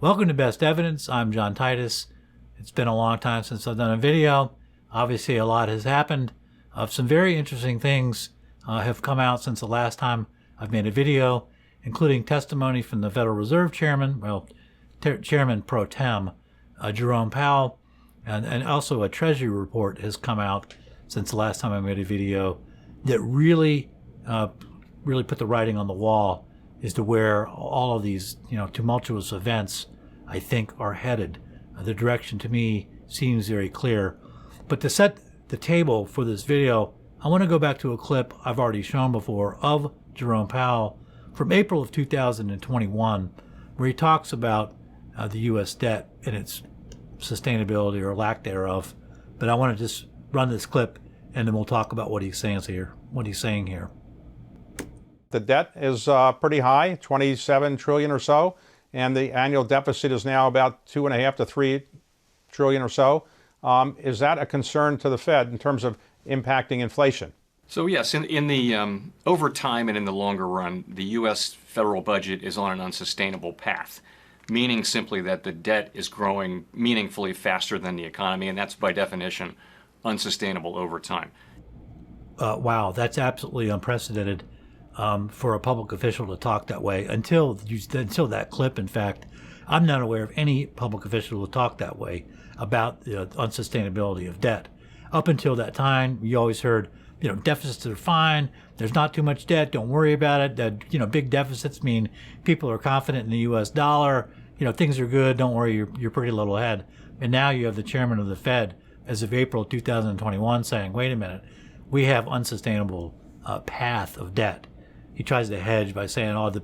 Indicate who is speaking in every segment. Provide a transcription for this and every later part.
Speaker 1: Welcome to Best Evidence. I'm John Titus. It's been a long time since I've done a video. Obviously, a lot has happened. Some very interesting things have come out since the last time I've made a video, including testimony from the Federal Reserve Chairman, Chairman Pro Tem, Jerome Powell, and also a Treasury Report has come out since the last time I made a video that really put the writing on the wall as to where all of these tumultuous events, I think, are headed. The direction to me seems very clear. But to set the table for this video, I want to go back to a clip I've already shown before of Jerome Powell from April of 2021, where he talks about the U.S. debt and its sustainability or lack thereof. But I want to just run this clip, and then we'll talk about what he's saying here.
Speaker 2: The debt is pretty high, 27 trillion or so, and the annual deficit is now about 2.5 to 3 trillion or so. Is that a concern to the Fed in terms of impacting inflation?
Speaker 3: So yes, in the over time and in the longer run, the U.S. federal budget is on an unsustainable path, meaning simply that the debt is growing meaningfully faster than the economy, and that's by definition unsustainable over time.
Speaker 1: Wow, that's absolutely unprecedented. For a public official to talk that way. Until that clip, in fact, I'm not aware of any public official who talk that way about the unsustainability of debt. Up until that time, you always heard, deficits are fine. There's not too much debt. Don't worry about it. That, big deficits mean people are confident in the U.S. dollar. Things are good. Don't worry. You're pretty little ahead. And now you have the chairman of the Fed, as of April 2021, saying, "Wait a minute, we have unsustainable path of debt." He tries to hedge by saying, the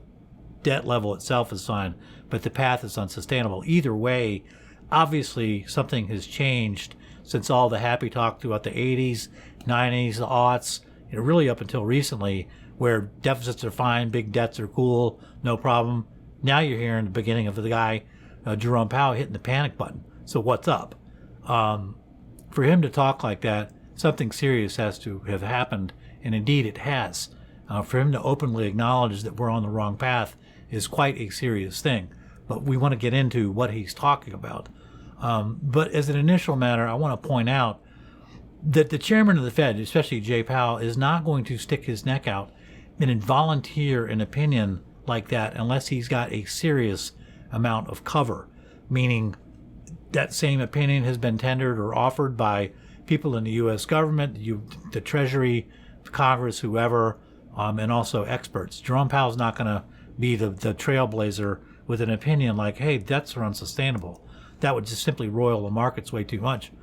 Speaker 1: debt level itself is fine, but the path is unsustainable. Either way, obviously something has changed since all the happy talk throughout the 80s, 90s, the aughts, really up until recently, where deficits are fine, big debts are cool, no problem. Now you're hearing the beginning of the guy, Jerome Powell, hitting the panic button. So what's up? For him to talk like that, something serious has to have happened, and indeed it has. For him to openly acknowledge that we're on the wrong path is quite a serious thing. But we want to get into what he's talking about. But as an initial matter, I want to point out that the chairman of the Fed, especially Jay Powell, is not going to stick his neck out and volunteer an opinion like that unless he's got a serious amount of cover, meaning that same opinion has been tendered or offered by people in the U.S. government, the Treasury, Congress, whoever, and also experts. Jerome Powell's not going to be the trailblazer with an opinion like, hey, debts are unsustainable. That would just simply roil the markets way too much.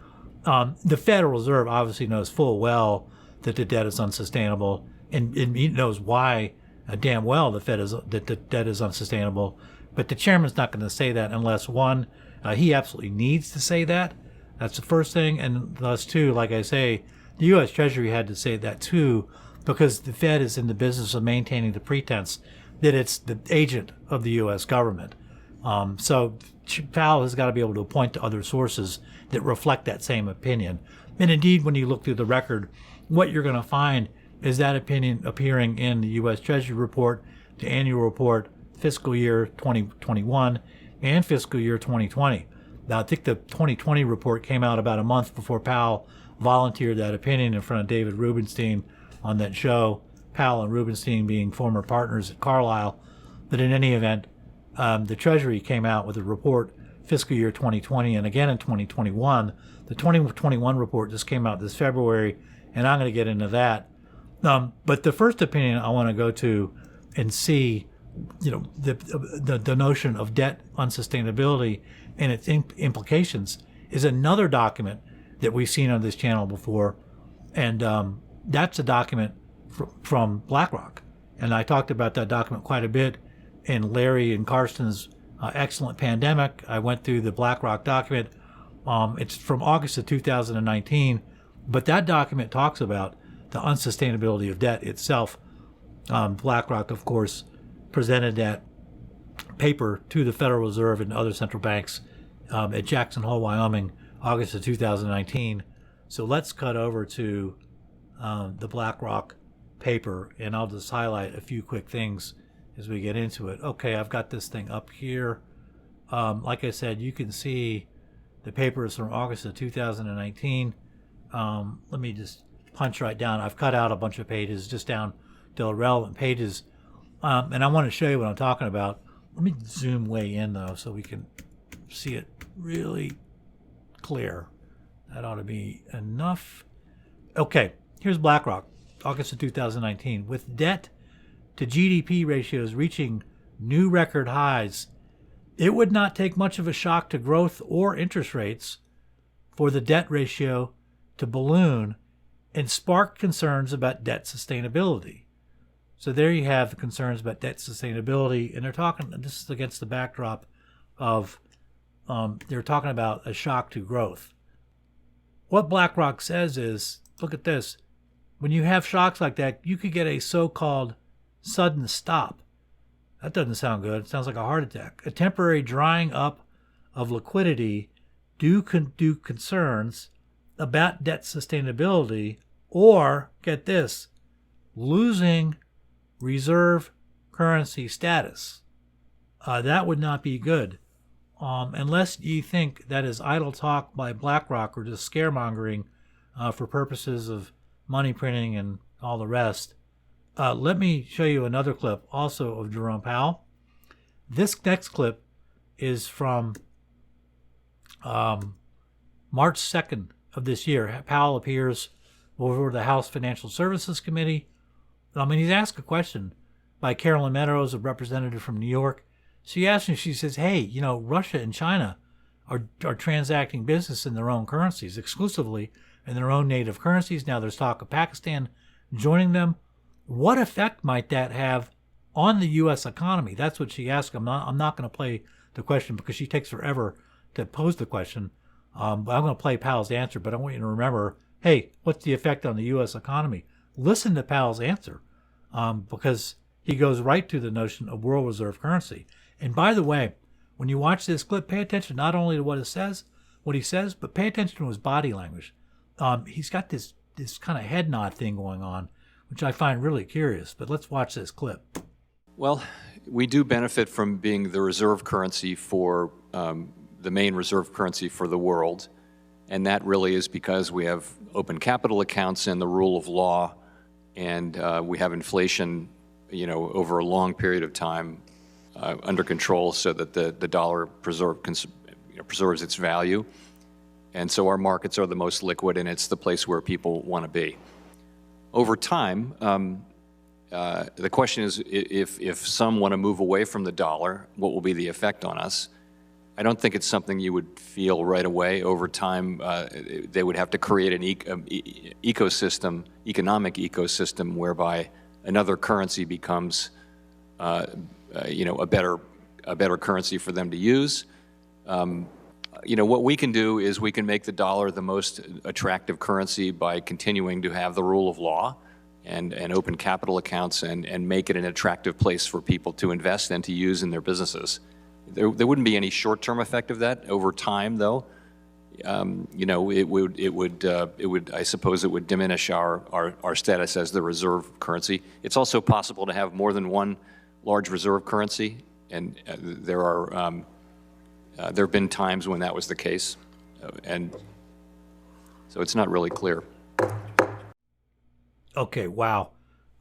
Speaker 1: The Federal Reserve obviously knows full well that the debt is unsustainable, and he knows why damn well that the debt is unsustainable. But the chairman's not going to say that unless, one, he absolutely needs to say that. That's the first thing. And thus, two, like I say, the U.S. Treasury had to say that too, because the Fed is in the business of maintaining the pretense that it's the agent of the U.S. government. So Powell has got to be able to point to other sources that reflect that same opinion. And indeed, when you look through the record, what you're going to find is that opinion appearing in the U.S. Treasury Report, the annual report, fiscal year 2021, and fiscal year 2020. Now, I think the 2020 report came out about a month before Powell volunteered that opinion in front of David Rubenstein on that show, Powell and Rubenstein being former partners at Carlyle. But in any event, the Treasury came out with a report, fiscal year 2020, and again in 2021. The 2021 report just came out this February, and I'm going to get into that. But the first opinion I want to go to and see, the notion of debt unsustainability and its implications is another document that we've seen on this channel before, and that's a document from BlackRock. And I talked about that document quite a bit in Larry and Karsten's Excellent Pandemic. I went through the BlackRock document. It's from August of 2019, but that document talks about the unsustainability of debt itself. BlackRock, of course, presented that paper to the Federal Reserve and other central banks at Jackson Hole, Wyoming, August of 2019. So let's cut over to the BlackRock paper, and I'll just highlight a few quick things as we get into it. Okay, I've got this thing up here. like I said, you can see the paper is from August of 2019. Let me just punch right down. I've cut out a bunch of pages just down to the relevant pages. And I want to show you what I'm talking about. Let me zoom way in, though, so we can see it really clear. That ought to be enough. Okay, here's BlackRock, August of 2019. With debt to GDP ratios reaching new record highs, it would not take much of a shock to growth or interest rates for the debt ratio to balloon and spark concerns about debt sustainability. So there you have the concerns about debt sustainability, and they're talking, this is against the backdrop of, they're talking about a shock to growth. What BlackRock says is, look at this, when you have shocks like that, you could get a so-called sudden stop. That doesn't sound good. It sounds like a heart attack. A temporary drying up of liquidity due concerns about debt sustainability, or, get this, losing reserve currency status. That would not be good. Unless you think that is idle talk by BlackRock or just scaremongering for purposes of money printing and all the rest. Let me show you another clip also of Jerome Powell. This next clip is from March 2nd of this year. Powell appears before the House Financial Services Committee. He's asked a question by Carolyn Meadows, a representative from New York. She asked him, she says, hey, Russia and China are transacting business in their own currencies, exclusively in their own native currencies. Now there's talk of Pakistan joining them. What effect might that have on the U.S. economy? That's what she asked him. I'm not going to play the question because she takes forever to pose the question. But I'm going to play Powell's answer, but I want you to remember, hey, what's the effect on the U.S. economy? Listen to Powell's answer because he goes right to the notion of world reserve currency. And by the way, when you watch this clip, pay attention not only to what he says, but pay attention to his body language. He's got this kind of head nod thing going on, which I find really curious. But let's watch this clip.
Speaker 3: Well, we do benefit from being the reserve currency for the main reserve currency for the world. And that really is because we have open capital accounts and the rule of law, and we have inflation, over a long period of time under control so that the dollar preserves its value. And so our markets are the most liquid, and it's the place where people want to be. Over time, the question is if some want to move away from the dollar, what will be the effect on us? I don't think it's something you would feel right away. Over time, they would have to create an economic ecosystem whereby another currency becomes, a better currency for them to use. What we can do is we can make the dollar the most attractive currency by continuing to have the rule of law and open capital accounts and make it an attractive place for people to invest and to use in their businesses. There wouldn't be any short-term effect of that. Over time, though, it would I suppose it would diminish our status as the reserve currency. It's also possible to have more than one large reserve currency, and there have been times when that was the case, and so it's not really clear.
Speaker 1: Okay, wow.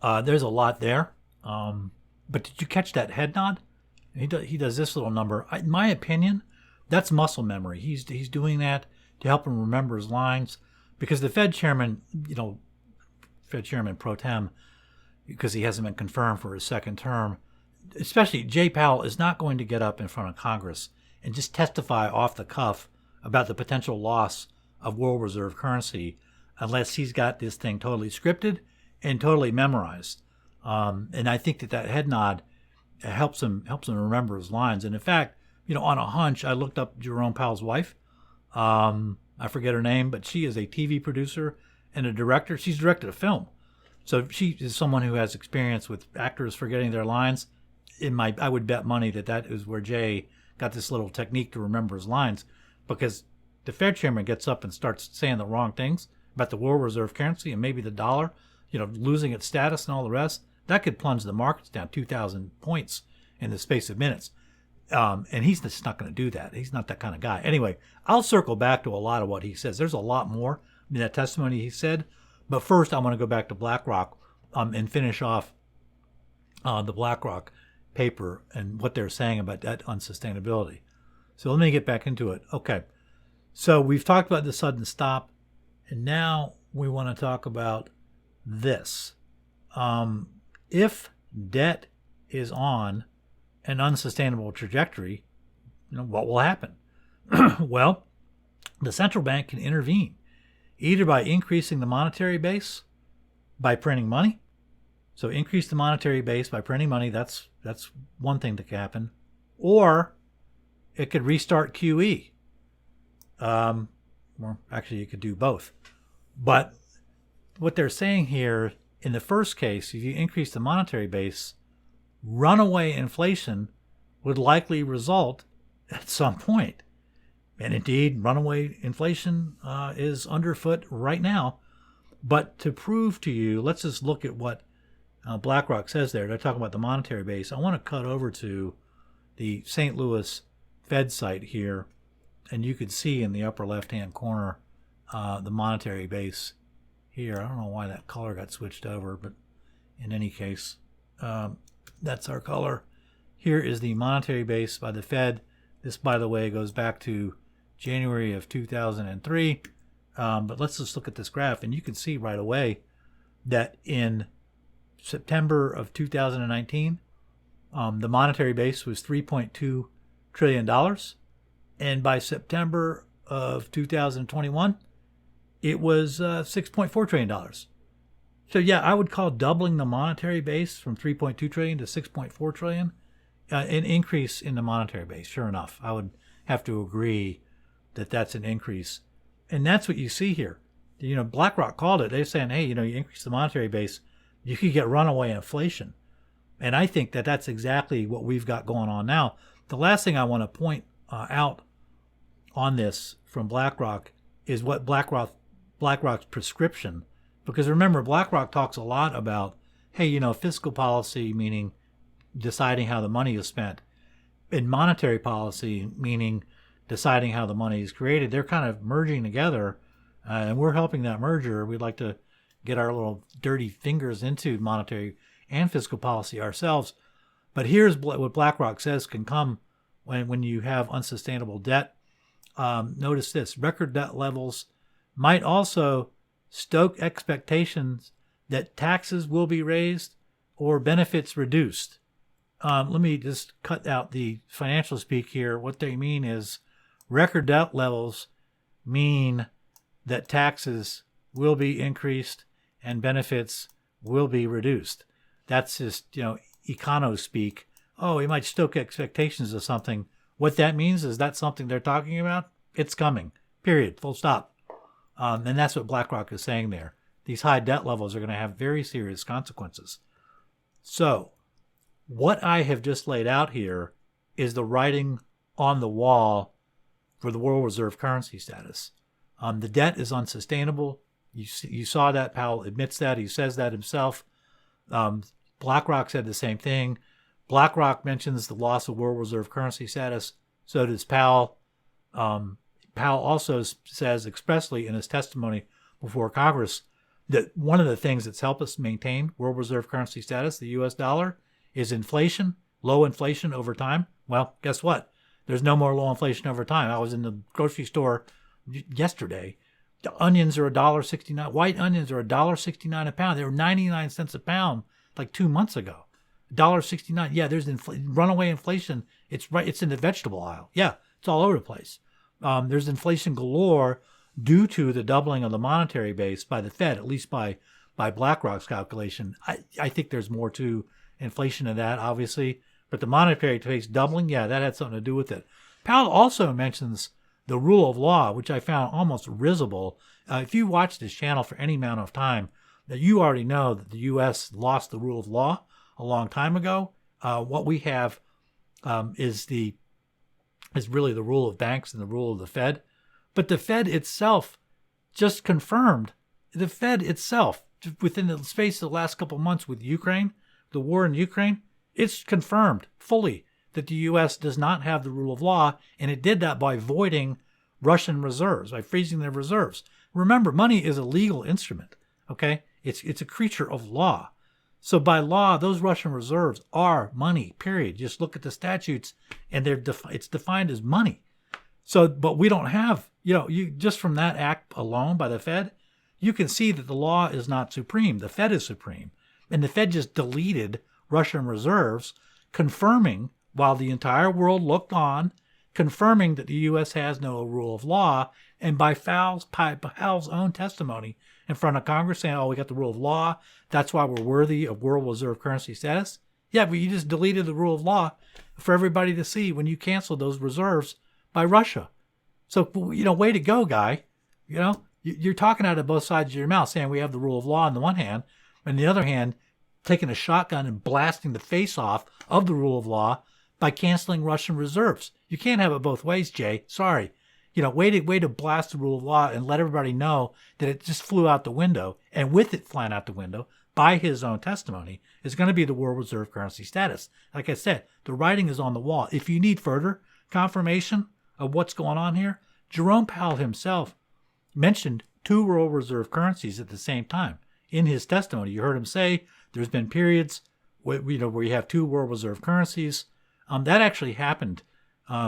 Speaker 1: There's a lot there. But did you catch that head nod? He does this little number. In my opinion, that's muscle memory. He's doing that to help him remember his lines, because the Fed chairman, Fed chairman pro tem, because he hasn't been confirmed for his second term, especially Jay Powell, is not going to get up in front of Congress and just testify off the cuff about the potential loss of world reserve currency unless he's got this thing totally scripted and totally memorized. And I think that head nod helps him remember his lines. And in fact, on a hunch, I looked up Jerome Powell's wife. I forget her name, but she is a TV producer and a director. She's directed a film. So she is someone who has experience with actors forgetting their lines. I would bet money that is where Jay got this little technique to remember his lines, because the Fed chairman gets up and starts saying the wrong things about the world reserve currency and maybe the dollar, losing its status and all the rest. That could plunge the markets down 2,000 points in the space of minutes. And he's just not going to do that. He's not that kind of guy. Anyway, I'll circle back to a lot of what he says. There's a lot more in that testimony he said. But first, I want to go back to BlackRock and finish off the BlackRock paper and what they're saying about that unsustainability. So let me get back into it. Okay. So we've talked about the sudden stop. And now we want to talk about this. If debt is on an unsustainable trajectory, what will happen? Well, the central bank can intervene either by increasing the monetary base by printing money. So increase the monetary base by printing money. That's one thing that can happen. Or it could restart QE. Well, actually, it could do both. But what they're saying here, in the first case, if you increase the monetary base, runaway inflation would likely result at some point. And indeed, runaway inflation is underfoot right now. But to prove to you, let's just look at what BlackRock says there. They're talking about the monetary base. I want to cut over to the St. Louis Fed site here, and you could see in the upper left-hand corner the monetary base here. I don't know why that color got switched over, but in any case, that's our color. Here is the monetary base by the Fed. This, by the way, goes back to January of 2003. But let's just look at this graph, and you can see right away that in September of 2019, the monetary base was $3.2 trillion. And by September of 2021, it was $6.4 trillion. So yeah, I would call doubling the monetary base from 3.2 trillion to 6.4 trillion an increase in the monetary base. Sure enough, I would have to agree that that's an increase. And that's what you see here. BlackRock called it. They're saying, hey, you increase the monetary base, you could get runaway inflation. And I think that that's exactly what we've got going on now. The last thing I want to point out on this from BlackRock is what BlackRock's prescription. Because remember, BlackRock talks a lot about, hey, fiscal policy, meaning deciding how the money is spent, and monetary policy, meaning deciding how the money is created. They're kind of merging together, and we're helping that merger. We'd like to get our little dirty fingers into monetary and fiscal policy ourselves. But here's what BlackRock says can come when you have unsustainable debt. Notice this: record debt levels might also stoke expectations that taxes will be raised or benefits reduced. Let me just cut out the financial speak here. What they mean is record debt levels mean that taxes will be increased and benefits will be reduced. That's just, econo speak. Oh, it might stoke expectations of something. What that means is that's something they're talking about. It's coming. Period. Full stop. And that's what BlackRock is saying there. These high debt levels are going to have very serious consequences. So, what I have just laid out here is the writing on the wall for the World Reserve currency status. The debt is unsustainable. You saw that. Powell admits that. He says that himself. BlackRock said the same thing. BlackRock mentions the loss of World Reserve currency status. So does Powell. Powell also says expressly in his testimony before Congress that one of the things that's helped us maintain World Reserve currency status, the U.S. dollar, is inflation, low inflation over time. Well, guess what? There's no more low inflation over time. I was in the grocery store yesterday. The onions are $1.69. White onions are $1.69 a pound. They were 99 cents a pound like 2 months ago. $1.69. Yeah, there's runaway inflation. It's right. It's in the vegetable aisle. Yeah, it's all over the place. There's inflation galore due to the doubling of the monetary base by the Fed, at least by BlackRock's calculation. I think there's more to inflation than that, obviously. But the monetary base doubling, yeah, that had something to do with it. Powell also mentions the rule of law, which I found almost risible. If you watch this channel for any amount of time, that you already know that the U.S. lost the rule of law a long time ago. What we have is really the rule of banks and the rule of the Fed. But the Fed itself just confirmed, the Fed itself, within the space of the last couple of months with Ukraine, the war in Ukraine, it's confirmed fully that the U.S. does not have the rule of law, and it did that by voiding Russian reserves, by freezing their reserves. Remember, money is a legal instrument, okay? It's a creature of law. So by law, those Russian reserves are money, period. Just look at the statutes, and it's defined as money. So, but we don't have, you just from that act alone by the Fed, you can see that the law is not supreme. The Fed is supreme. And the Fed just deleted Russian reserves, confirming, while the entire world looked on, confirming that the U.S. has no rule of law, and by Powell's own testimony in front of Congress saying, oh, we got the rule of law, that's why we're worthy of world reserve currency status. Yeah, but you just deleted the rule of law for everybody to see when you canceled those reserves by Russia. So, way to go, guy. You're talking out of both sides of your mouth, saying we have the rule of law on the one hand, and on the other hand, taking a shotgun and blasting the face off of the rule of law by canceling Russian reserves. You can't have it both ways, Jay. Sorry. Way to blast the rule of law and let everybody know that it just flew out the window, and with it flying out the window, by his own testimony, is going to be the world reserve currency status. Like I said, the writing is on the wall. If you need further confirmation of what's going on here, Jerome Powell himself mentioned 2 world reserve currencies at the same time. In his testimony, you heard him say there's been periods where you have 2 world reserve currencies. That actually happened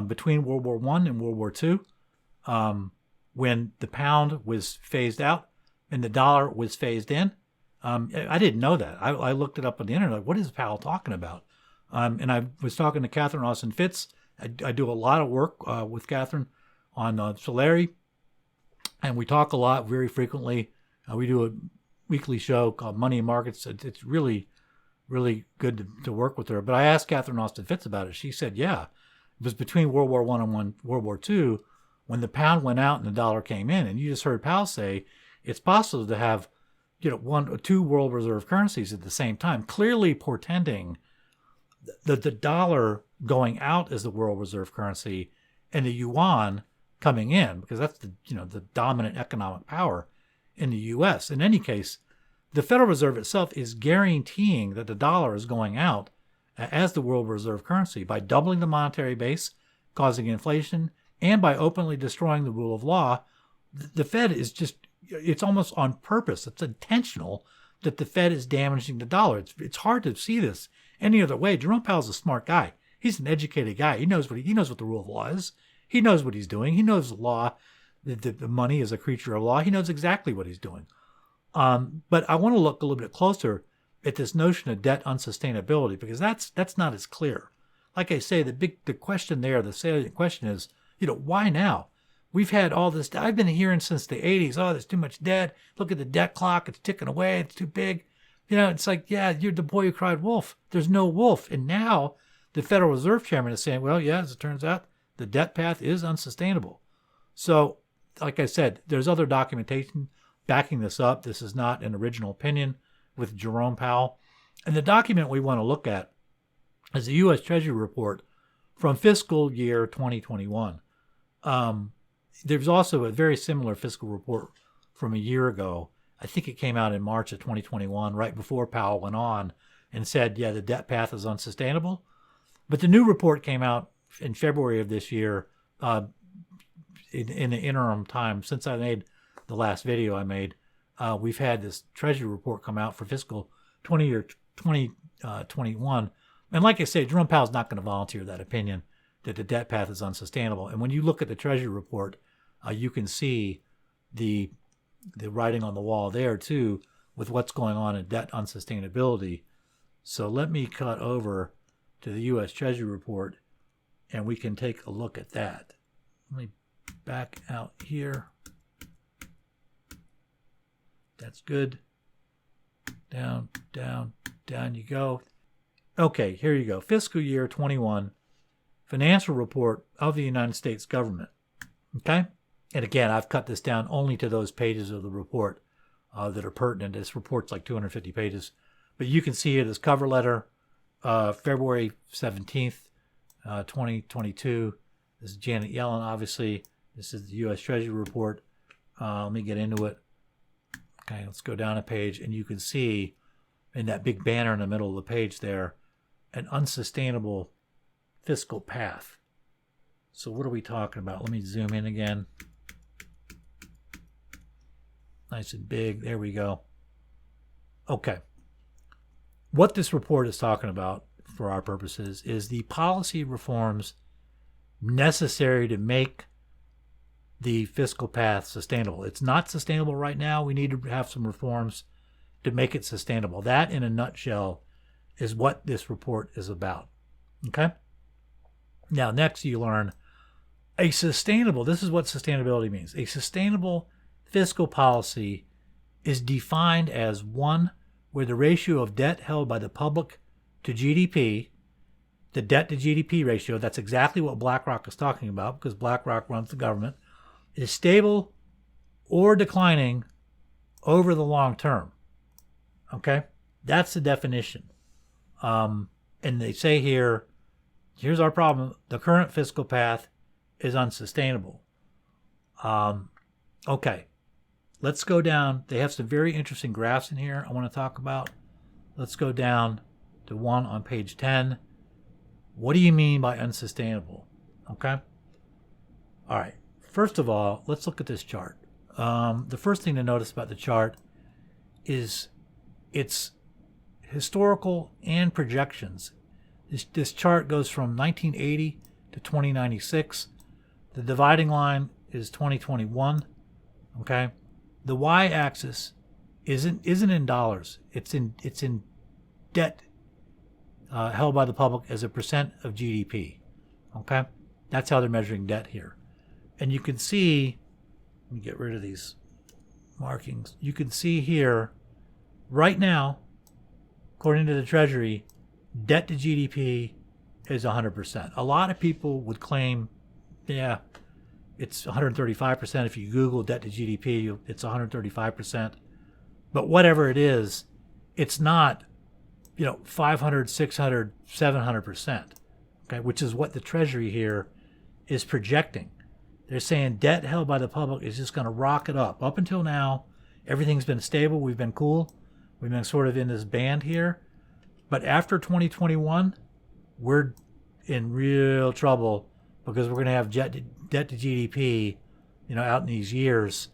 Speaker 1: between World War I and World War II, when the pound was phased out and the dollar was phased in. I didn't know that. I looked it up on the internet. Like, what is Powell talking about? And I was talking to Catherine Austin Fitz. I do a lot of work with Catherine on Solari, and we talk a lot very frequently. We do a weekly show called Money and Markets. It's really, really good to work with her. But I asked Catherine Austin Fitz about it. She said, yeah, it was between World War I and World War II when the pound went out and the dollar came in. And you just heard Powell say it's possible to have 1 or 2 world reserve currencies at the same time, clearly portending the dollar going out as the world reserve currency and the yuan coming in, because that's the dominant economic power in the U.S. In any case, the Federal Reserve itself is guaranteeing that the dollar is going out as the world reserve currency by doubling the monetary base, causing inflation, and by openly destroying the rule of law. The Fed is it's almost on purpose. It's intentional that the Fed is damaging the dollar. It's hard to see this any other way. Jerome Powell's a smart guy. He's an educated guy. He knows what the rule of law is. He knows what he's doing. He knows the law, the money is a creature of law. He knows exactly what he's doing. But I want to look a little bit closer at this notion of debt unsustainability, because that's not as clear. Like I say, the question there, the salient question is, why now? We've had all this. I've been hearing since the 80s, oh, there's too much debt. Look at the debt clock. It's ticking away. It's too big. It's like, yeah, you're the boy who cried wolf. There's no wolf. And now the Federal Reserve Chairman is saying, well, yeah, as it turns out, the debt path is unsustainable. So, like I said, there's other documentation backing this up. This is not an original opinion with Jerome Powell. And the document we want to look at is the U.S. Treasury Report from fiscal year 2021. There's also a very similar fiscal report from a year ago. I think it came out in March of 2021, right before Powell went on and said, yeah, the debt path is unsustainable. But the new report came out in February of this year, in the interim time since I made the last video I made. We've had this Treasury Report come out for fiscal 2021. And like I say, Jerome Powell's not going to volunteer that opinion that the debt path is unsustainable. And when you look at the Treasury Report, you can see the writing on the wall there too, with what's going on in debt unsustainability. So let me cut over to the U.S. Treasury Report, and we can take a look at that. Let me back out here. That's good. Down, down, down you go. Okay, here you go. Fiscal year 21, financial report of the United States government. Okay? And again, I've cut this down only to those pages of the report that are pertinent. This report's like 250 pages. But you can see here this cover letter, February 17th, 2022. This is Janet Yellen, obviously. This is the U.S. Treasury Report. Let me get into it. Okay, let's go down a page, and you can see in that big banner in the middle of the page there, an unsustainable fiscal path. So what are we talking about? Let me zoom in again. Nice and big. There we go. Okay. What this report is talking about for our purposes is the policy reforms necessary to make the fiscal path sustainable. It's not sustainable right now. We need to have some reforms to make it sustainable. That, in a nutshell, is what this report is about. Okay? Now, next you learn this is what sustainability means. A sustainable fiscal policy is defined as one where the ratio of debt held by the public to GDP, the debt to GDP ratio, that's exactly what BlackRock is talking about because BlackRock runs the government, is stable or declining over the long term. Okay? That's the definition. And they say here, here's our problem. The current fiscal path is unsustainable. Okay. Let's go down. They have some very interesting graphs in here I want to talk about. Let's go down to one on page 10. What do you mean by unsustainable? Okay? All right. First of all, let's look at this chart. The first thing to notice about the chart is its historical and projections. This chart goes from 1980 to 2096. The dividing line is 2021. Okay? The y-axis isn't in dollars. It's in debt held by the public as a percent of GDP. Okay? That's how they're measuring debt here. And you can see, let me get rid of these markings. You can see here, right now, according to the Treasury, debt to GDP is 100%. A lot of people would claim, yeah, it's 135%. If you Google debt to GDP, it's 135%. But whatever it is, it's not, 500, 600, 700%, okay, which is what the Treasury here is projecting. They're saying debt held by the public is just going to rocket up. Up until now, everything's been stable. We've been cool. We've been sort of in this band here. But after 2021, we're in real trouble because we're going to have debt to GDP, out in these years,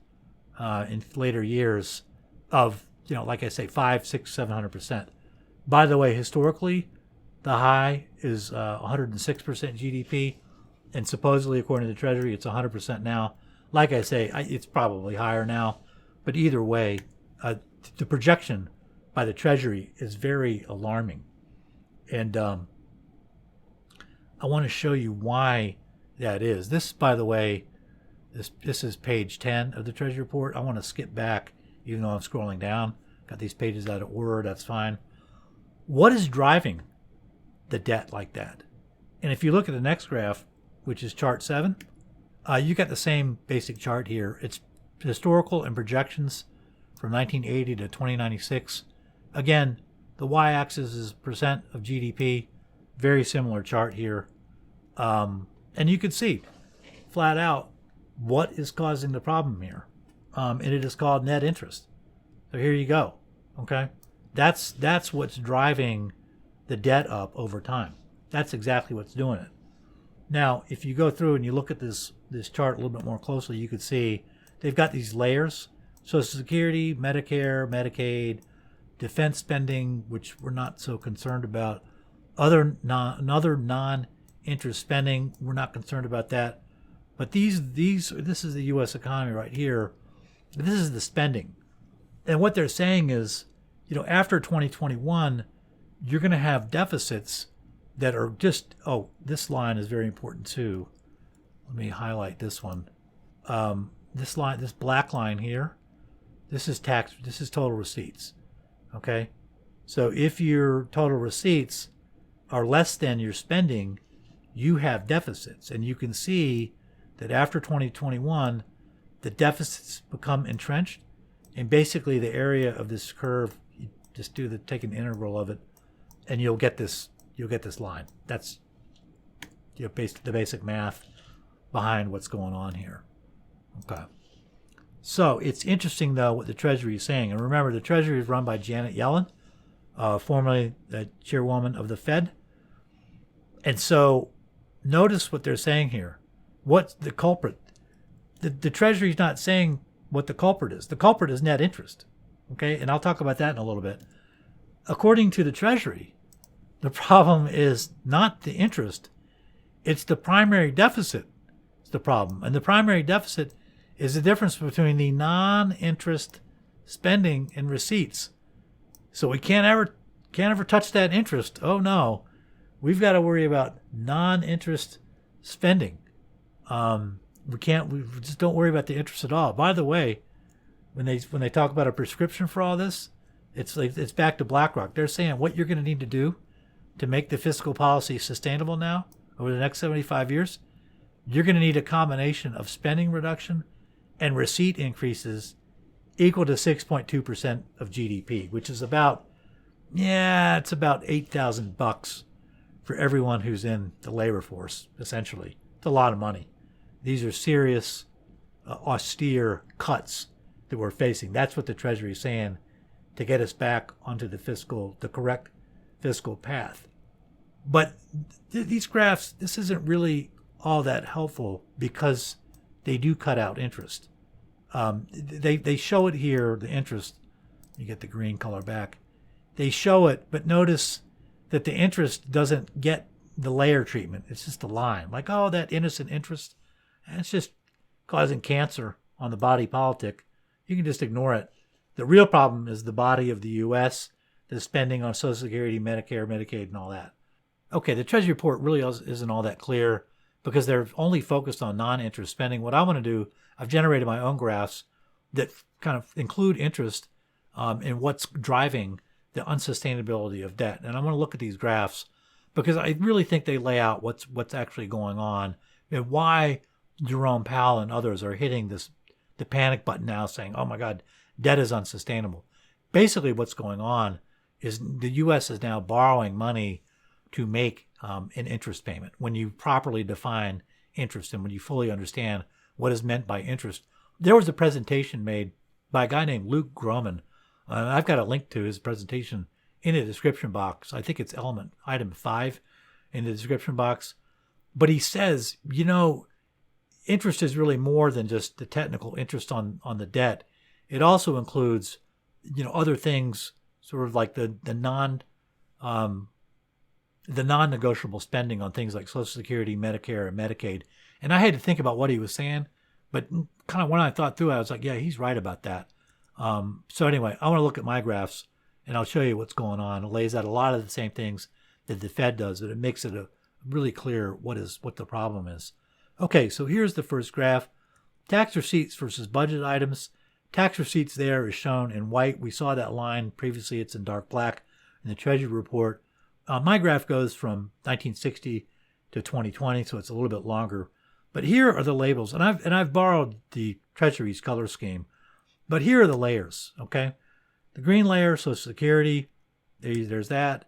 Speaker 1: in later years of, like I say, 5, 6, 700%. By the way, historically, the high is 106% GDP, and supposedly, according to the Treasury, it's 100% now. Like I say, it's probably higher now, but either way, the projection by the Treasury is very alarming. And I want to show you why that is. This, by the way, this is page 10 of the Treasury Report. I want to skip back, even though I'm scrolling down. Got these pages out of order, that's fine. What is driving the debt like that? And if you look at the next graph, which is chart 7, you got the same basic chart here. It's historical and projections from 1980 to 2096. Again, the y-axis is percent of GDP. Very similar chart here. And you can see, flat out, what is causing the problem here. And it is called net interest. So here you go. Okay? That's what's driving the debt up over time. That's exactly what's doing it. Now, if you go through and you look at this chart a little bit more closely, you can see they've got these layers. Social Security, Medicare, Medicaid, defense spending, which we're not so concerned about. Other non-interest spending, we're not concerned about that. But this is the U.S. economy right here. This is the spending. And what they're saying is, after 2021, you're going to have deficits that are just, this line is very important too. Let me highlight this one. This black line here, this is total receipts. Okay? So if your total receipts are less than your spending, you have deficits. And you can see that after 2021, the deficits become entrenched. And basically the area of this curve, you just take an integral of it, and you'll get this line. That's the basic math behind what's going on here. Okay. So it's interesting, though, what the Treasury is saying. And remember, the Treasury is run by Janet Yellen, formerly the chairwoman of the Fed. And so notice what they're saying here. What's the culprit? The Treasury's not saying what the culprit is. The culprit is net interest. Okay, and I'll talk about that in a little bit. According to the Treasury, the problem is not the interest, it's the primary deficit. It's the problem. And the primary deficit is the difference between the non-interest spending and receipts. So we can't ever touch that interest. Oh no. We've got to worry about non-interest spending. We just don't worry about the interest at all. By the way, when they talk about a prescription for all this, it's back to BlackRock. They're saying what you're going to need to do to make the fiscal policy sustainable now over the next 75 years, you're going to need a combination of spending reduction and receipt increases equal to 6.2% of GDP, which is about $8,000 for everyone who's in the labor force, essentially. It's a lot of money. These are serious, austere cuts that we're facing. That's what the Treasury is saying to get us back onto the correct fiscal path. But these graphs, this isn't really all that helpful because they do cut out interest. They show it here, the interest. You get the green color back. They show it, but notice that the interest doesn't get the layer treatment. It's just a line. Like, oh, that innocent interest, it's just causing cancer on the body politic. You can just ignore it. The real problem is the body of the U.S., the spending on Social Security, Medicare, Medicaid, and all that. Okay, the Treasury Report really isn't all that clear because they're only focused on non-interest spending. What I want to do, I've generated my own graphs that kind of include interest in what's driving the unsustainability of debt. And I'm going to look at these graphs because I really think they lay out what's actually going on and why Jerome Powell and others are hitting the panic button now saying, oh my God, debt is unsustainable. Basically what's going on is the U.S. is now borrowing money to make an interest payment. When you properly define interest and when you fully understand what is meant by interest. There was a presentation made by a guy named Luke Groman. I've got a link to his presentation in the description box. I think it's element item 5 in the description box. But he says, interest is really more than just the technical interest on the debt. It also includes, other things, sort of like the non-negotiable spending on things like Social Security, Medicare, and Medicaid. And I had to think about what he was saying, but kind of when I thought through it, I was like, yeah, he's right about that. So anyway, I want to look at my graphs, and I'll show you what's going on. It lays out a lot of the same things that the Fed does, but it makes it really clear what the problem is. Okay, so here's the first graph. Tax receipts versus budget items. Tax receipts there is shown in white. We saw that line previously. It's in dark black in the Treasury Report. My graph goes from 1960 to 2020, so it's a little bit longer. But here are the labels, and I've borrowed the Treasury's color scheme. But here are the layers, okay? The green layer, Social Security, there's that.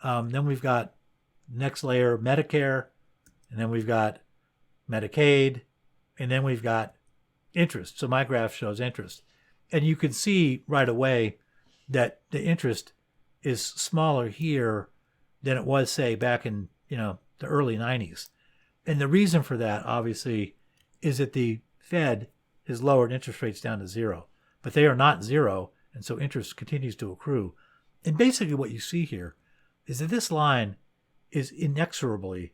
Speaker 1: Then we've got next layer, Medicare, and then we've got Medicaid, and then we've got interest. So my graph shows interest. And you can see right away that the interest is smaller here than it was, say, back in the early 90s. And the reason for that, obviously, is that the Fed has lowered interest rates down to zero. But they are not zero, and so interest continues to accrue. And basically what you see here is that this line is inexorably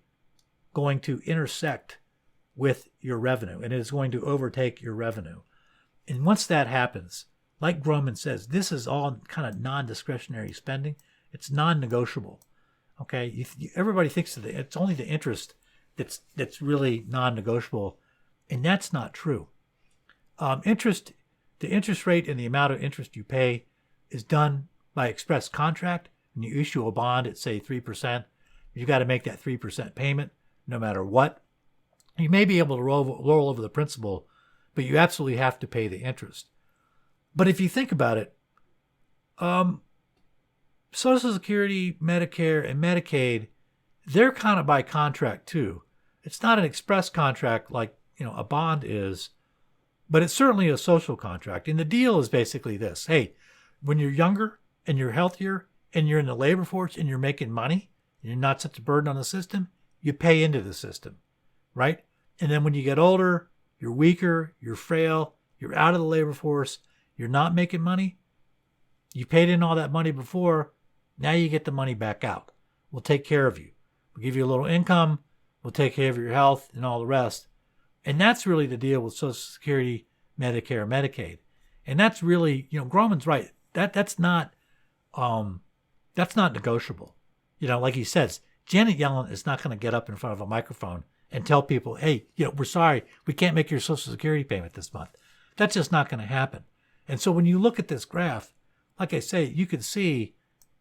Speaker 1: going to intersect with your revenue, and it is going to overtake your revenue. And once that happens, like Groman says, this is all kind of non-discretionary spending. It's non-negotiable. Okay, everybody thinks that it's only the interest that's really non-negotiable, and that's not true. The interest rate and the amount of interest you pay is done by express contract. When you issue a bond at, say, 3%, you got to make that 3% payment no matter what. You may be able to roll over the principal, but you absolutely have to pay the interest. But if you think about it, Social Security, Medicare, and Medicaid, they're kind of by contract too. It's not an express contract like a bond is, but it's certainly a social contract. And the deal is basically this: hey, when you're younger and you're healthier and you're in the labor force and you're making money, and you're not such a burden on the system, you pay into the system, right? And then when you get older, you're weaker, you're frail, you're out of the labor force, you're not making money. You paid in all that money before. Now you get the money back out. We'll take care of you. We'll give you a little income. We'll take care of your health and all the rest. And that's really the deal with Social Security, Medicare, Medicaid. And that's really, Groman's right. That's not negotiable. Like he says, Janet Yellen is not going to get up in front of a microphone and tell people, hey, we're sorry, we can't make your Social Security payment this month. That's just not going to happen. And so when you look at this graph, like I say, you can see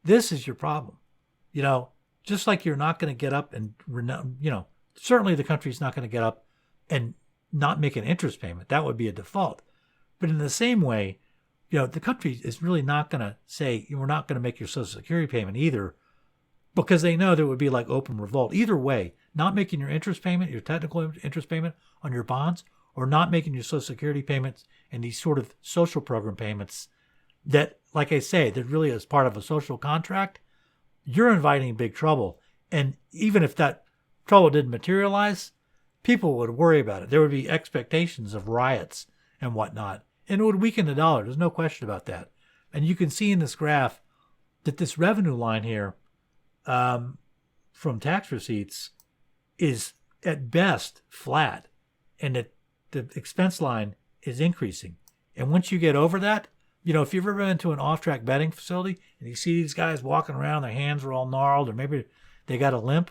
Speaker 1: this is your problem. Just like you're not going to get up and, certainly the country's not going to get up and not make an interest payment. That would be a default. But in the same way, the country is really not going to say, we're not going to make your Social Security payment either, because they know there would be like open revolt. Either way, not making your interest payment, your technical interest payment on your bonds, or not making your Social Security payments and these sort of social program payments that, like I say, that really is part of a social contract, you're inviting big trouble. And even if that trouble didn't materialize, people would worry about it. There would be expectations of riots and whatnot, and it would weaken the dollar. There's no question about that. And you can see in this graph that this revenue line here from tax receipts is at best flat, and that the expense line is increasing. And once you get over that, if you've ever been to an off-track betting facility and you see these guys walking around, their hands are all gnarled, or maybe they got a limp,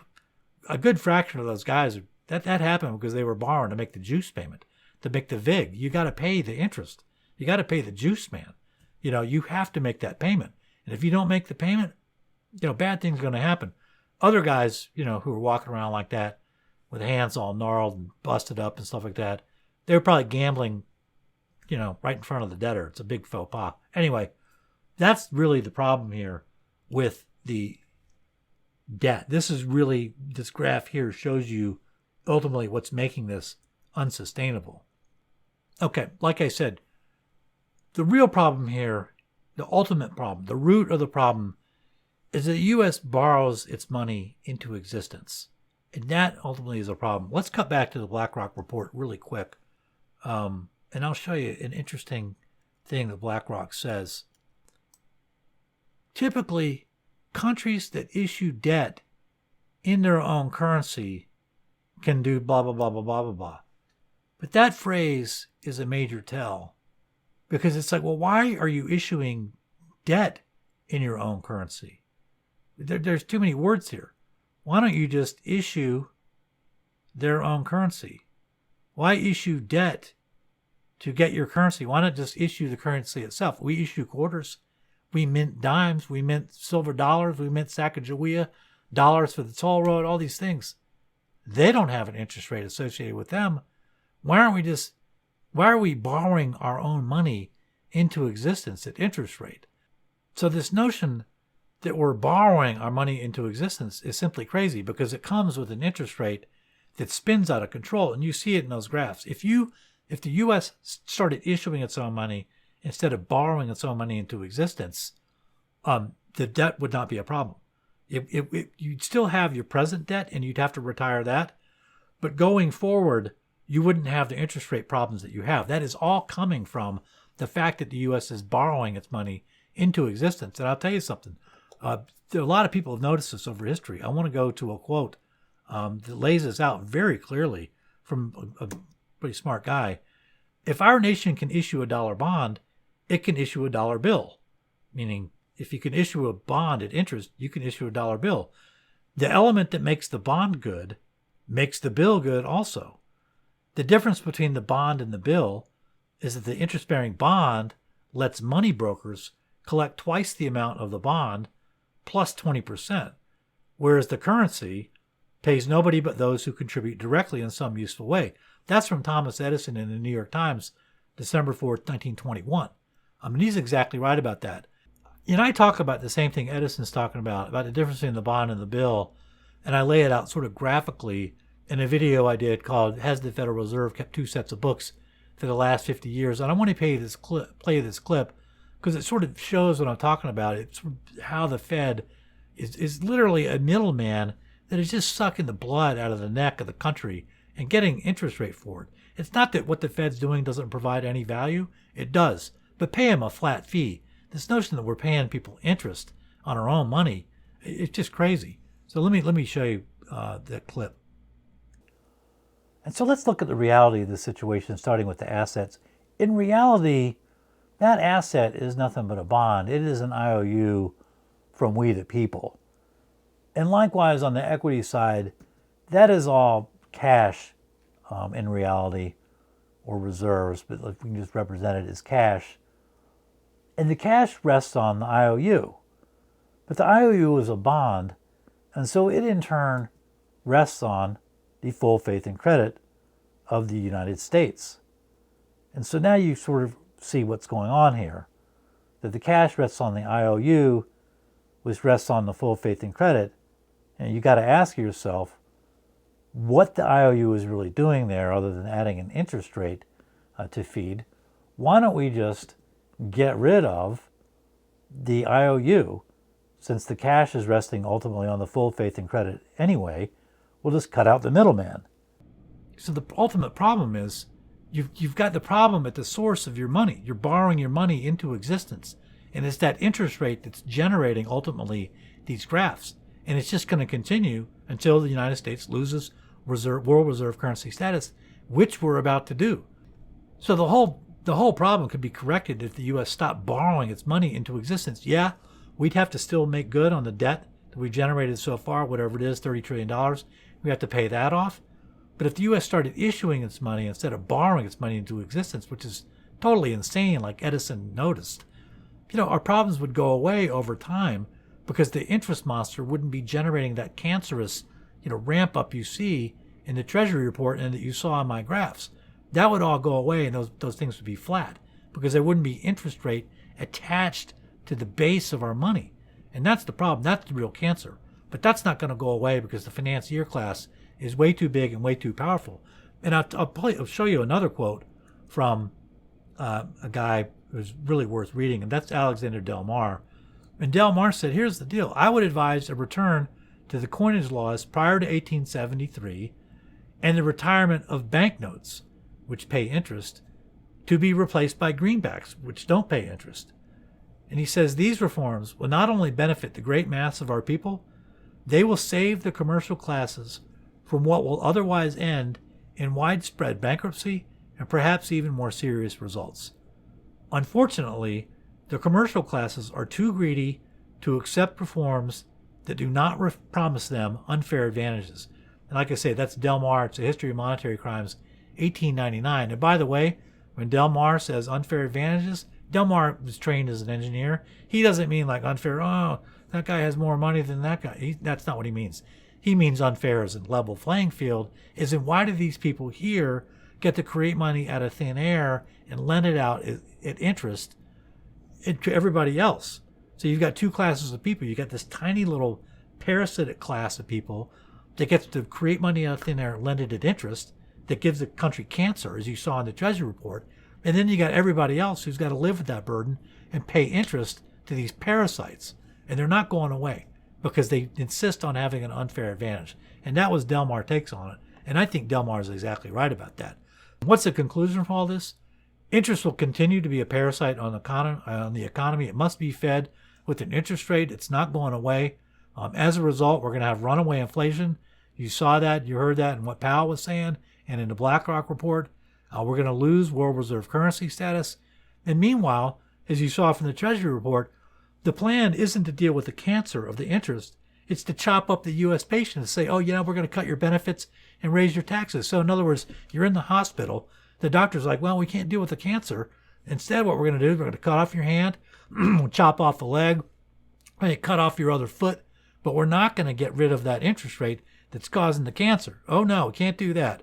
Speaker 1: a good fraction of those guys, that happened because they were borrowing to make the juice payment, to make the VIG. You got to pay the interest. You got to pay the juice man. You have to make that payment. And if you don't make the payment, bad things are going to happen. Other guys, who are walking around like that with hands all gnarled and busted up and stuff like that, they're probably gambling, right in front of the debtor. It's a big faux pas. Anyway, that's really the problem here with the debt. This graph here shows you ultimately what's making this unsustainable. Okay, like I said, the real problem here, the ultimate problem, the root of the problem, is that the U.S. borrows its money into existence. And that ultimately is a problem. Let's cut back to the BlackRock report really quick. And I'll show you an interesting thing that BlackRock says. Typically, countries that issue debt in their own currency can do blah, blah, blah, blah, blah, blah, blah. But that phrase is a major tell, because it's like, well, why are you issuing debt in your own currency? There's too many words here. Why don't you just issue their own currency? Why issue debt to get your currency? Why not just issue the currency itself? We issue quarters. We mint dimes. We mint silver dollars. We mint Sacagawea dollars for the toll road, all these things. They don't have an interest rate associated with them. Why are we borrowing our own money into existence at interest rate? So this notion that we're borrowing our money into existence is simply crazy, because it comes with an interest rate that spins out of control. And you see it in those graphs. If the U.S. started issuing its own money instead of borrowing its own money into existence, the debt would not be a problem. You'd still have your present debt, and you'd have to retire that. But going forward, you wouldn't have the interest rate problems that you have. That is all coming from the fact that the U.S. is borrowing its money into existence. And I'll tell you something. There are a lot of people have noticed this over history. I want to go to a quote that lays this out very clearly from a pretty smart guy. If our nation can issue a dollar bond, it can issue a dollar bill. Meaning, if you can issue a bond at interest, you can issue a dollar bill. The element that makes the bond good makes the bill good also. The difference between the bond and the bill is that the interest-bearing bond lets money brokers collect twice the amount of the bond plus 20%, whereas the currency pays nobody but those who contribute directly in some useful way. That's from Thomas Edison in the New York Times, December 4th, 1921. He's exactly right about that. And I talk about the same thing Edison's talking about the difference between the bond and the bill, and I lay it out sort of graphically in a video I did called "Has the Federal Reserve Kept Two Sets of Books for the Last 50 Years?" And I want to play this clip because it sort of shows what I'm talking about. It's how the Fed is literally a middleman that is just sucking the blood out of the neck of the country and getting interest rate for it. It's not that what the Fed's doing doesn't provide any value. It does. But pay them a flat fee. This notion that we're paying people interest on our own money, it's just crazy. So let me show you that clip. And so let's look at the reality of the situation, starting with the assets. In reality, that asset is nothing but a bond. It is an IOU from we the people. And likewise, on the equity side, that is all cash in reality, or reserves, but we can just represent it as cash. And the cash rests on the IOU. But the IOU is a bond, and so it in turn rests on the full faith and credit of the United States. And so now you sort of see what's going on here, that the cash rests on the IOU, which rests on the full faith and credit, and you got to ask yourself what the IOU is really doing there other than adding an interest rate to feed. Why don't we just get rid of the IOU, since the cash is resting ultimately on the full faith and credit anyway? We'll just cut out the middleman. So the ultimate problem is you've got the problem at the source of your money. You're borrowing your money into existence. And it's that interest rate that's generating ultimately these graphs. And it's just going to continue until the United States loses world reserve currency status, which we're about to do. So the whole problem could be corrected if the U.S. stopped borrowing its money into existence. Yeah, we'd have to still make good on the debt that we generated so far, whatever it is, $30 trillion. We have to pay that off. But if the U.S. started issuing its money instead of borrowing its money into existence, which is totally insane, like Edison noticed, our problems would go away over time because the interest monster wouldn't be generating that cancerous, ramp up you see in the Treasury Report and that you saw in my graphs. That would all go away and those things would be flat because there wouldn't be interest rate attached to the base of our money. And that's the problem. That's the real cancer. But that's not going to go away because the financier class is way too big and way too powerful. And I'll show you another quote from a guy who's really worth reading, and that's Alexander Del Mar. And Del Mar said, here's the deal. I would advise a return to the coinage laws prior to 1873 and the retirement of banknotes, which pay interest, to be replaced by greenbacks, which don't pay interest. And he says these reforms will not only benefit the great mass of our people, they will save the commercial classes from what will otherwise end in widespread bankruptcy and perhaps even more serious results. Unfortunately, the commercial classes are too greedy to accept reforms that do not promise them unfair advantages. And like I say, that's Del Mar. It's a History of Monetary Crimes, 1899. And by the way, when Del Mar says unfair advantages, Del Mar was trained as an engineer. He doesn't mean like unfair, that guy has more money than that guy. That's not what he means. He means unfair as in level playing field, is in why do these people here get to create money out of thin air and lend it out at interest to everybody else? So you've got two classes of people. You've got this tiny little parasitic class of people that gets to create money out of thin air and lend it at interest that gives the country cancer, as you saw in the Treasury Report. And then you got everybody else who's got to live with that burden and pay interest to these parasites. And they're not going away because they insist on having an unfair advantage. And that was Del Mar takes on it. And I think Del Mar is exactly right about that. What's the conclusion from all this? Interest will continue to be a parasite on the economy. It must be fed with an interest rate. It's not going away. As a result, we're going to have runaway inflation. You saw that, you heard that in what Powell was saying and in the BlackRock report. We're going to lose world reserve currency status. And meanwhile, as you saw from the Treasury Report, the plan isn't to deal with the cancer of the interest. It's to chop up the U.S. patient and say, we're going to cut your benefits and raise your taxes. So in other words, you're in the hospital. The doctor's like, well, we can't deal with the cancer. Instead, what we're going to do is we're going to cut off your hand, chop off the leg, cut off your other foot. But we're not going to get rid of that interest rate that's causing the cancer. Oh, no, we can't do that.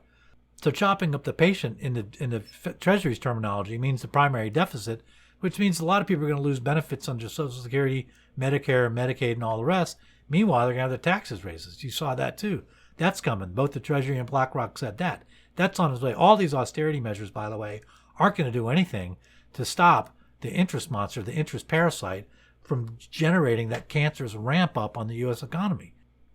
Speaker 1: So chopping up the patient in the Treasury's terminology means the primary deficit, which means a lot of people are going to lose benefits under Social Security, Medicare, Medicaid, and all the rest. Meanwhile, they're going to have the taxes raises. You saw that too. That's coming. Both the Treasury and BlackRock said that. That's on its way. All these austerity measures, by the way, aren't going to do anything to stop the interest monster, the interest parasite, from generating that cancerous ramp up on the U.S. economy.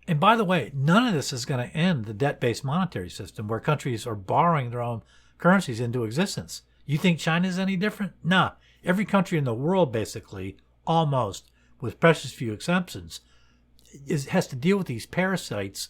Speaker 1: And by the way, none of this is going to end the debt-based monetary system where countries are borrowing their own currencies into existence. You think China's any different? Nah. Every country in the world, basically, almost, with precious few exceptions, has to deal with these parasites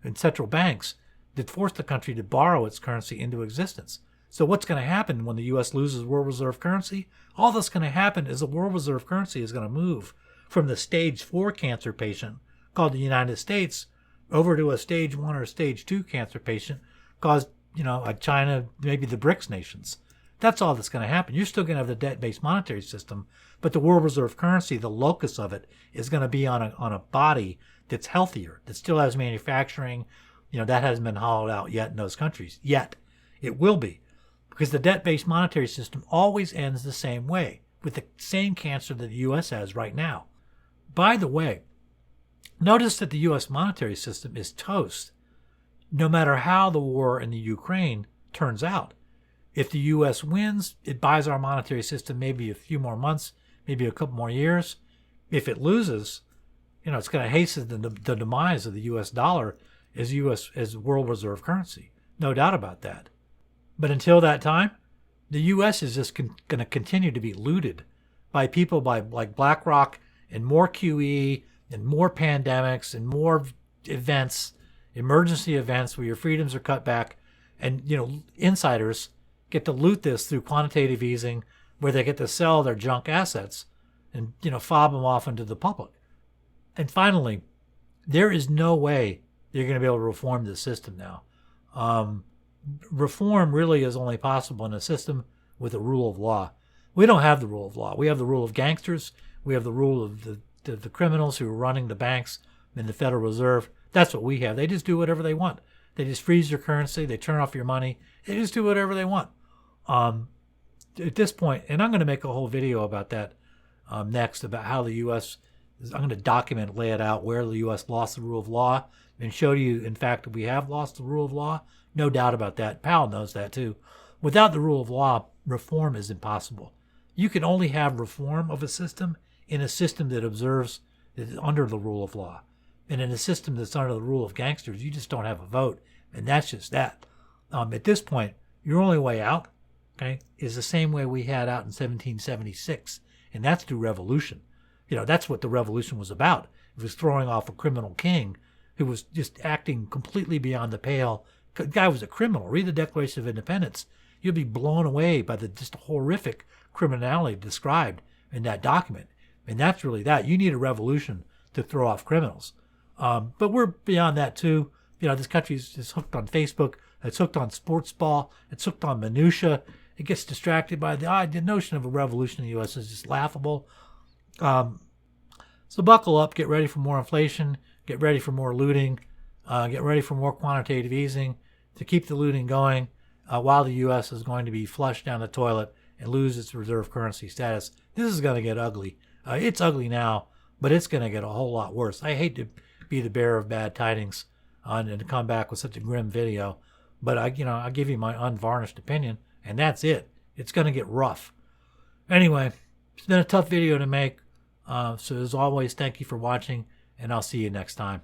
Speaker 1: in central banks that force the country to borrow its currency into existence. So what's going to happen when the U.S. loses world reserve currency? All that's going to happen is the world reserve currency is going to move from the stage 4 cancer patient called the United States over to a stage 1 or stage 2 cancer patient caused, like China, maybe the BRICS nations. That's all that's going to happen. You're still going to have the debt-based monetary system, but the world reserve currency, the locus of it, is going to be on a body that's healthier, that still has manufacturing. That hasn't been hollowed out yet in those countries. Yet. It will be. Because the debt-based monetary system always ends the same way, with the same cancer that the U.S. has right now. By the way, notice that the U.S. monetary system is toast, no matter how the war in the Ukraine turns out. If the U.S. wins, it buys our monetary system maybe a few more months, maybe a couple more years. If it loses, it's going to hasten the demise of the U.S. dollar as world reserve currency. No doubt about that. But until that time, the U.S. is just going to continue to be looted by people like BlackRock and more QE and more pandemics and more events, emergency events where your freedoms are cut back. And, insiders get to loot this through quantitative easing where they get to sell their junk assets and, fob them off into the public. And finally, there is no way you're going to be able to reform the system now. Reform really is only possible in a system with a rule of law. We don't have the rule of law. We have the rule of gangsters. We have the rule of the criminals who are running the banks and the Federal Reserve. That's what we have. They just do whatever they want. They just freeze your currency. They turn off your money. They just do whatever they want. At this point, and I'm going to make a whole video about that next, about how the U.S. I'm going to document, lay it out, where the U.S. lost the rule of law, and show you, in fact, that we have lost the rule of law. No doubt about that. Powell knows that too. Without the rule of law, reform is impossible. You can only have reform of a system in a system that observes that is under the rule of law. And in a system that's under the rule of gangsters, you just don't have a vote. And that's just that. At this point, your only way out, is the same way we had out in 1776. And that's through revolution. That's what the revolution was about. It was throwing off a criminal king who was just acting completely beyond the pale. The guy was a criminal. Read the Declaration of Independence. You'll be blown away by the just horrific criminality described in that document. And that's really that. You need a revolution to throw off criminals. But we're beyond that too. This country is hooked on Facebook. It's hooked on sports ball. It's hooked on minutia. It gets distracted by the notion of a revolution in the U.S. is just laughable. So buckle up. Get ready for more inflation. Get ready for more looting. Get ready for more quantitative easing to keep the looting going while the U.S. is going to be flushed down the toilet and lose its reserve currency status. This is going to get ugly. It's ugly now, but it's going to get a whole lot worse. I hate to be the bearer of bad tidings and to come back with such a grim video, but I give you my unvarnished opinion, and that's it. It's going to get rough. Anyway, it's been a tough video to make. So as always, thank you for watching, and I'll see you next time.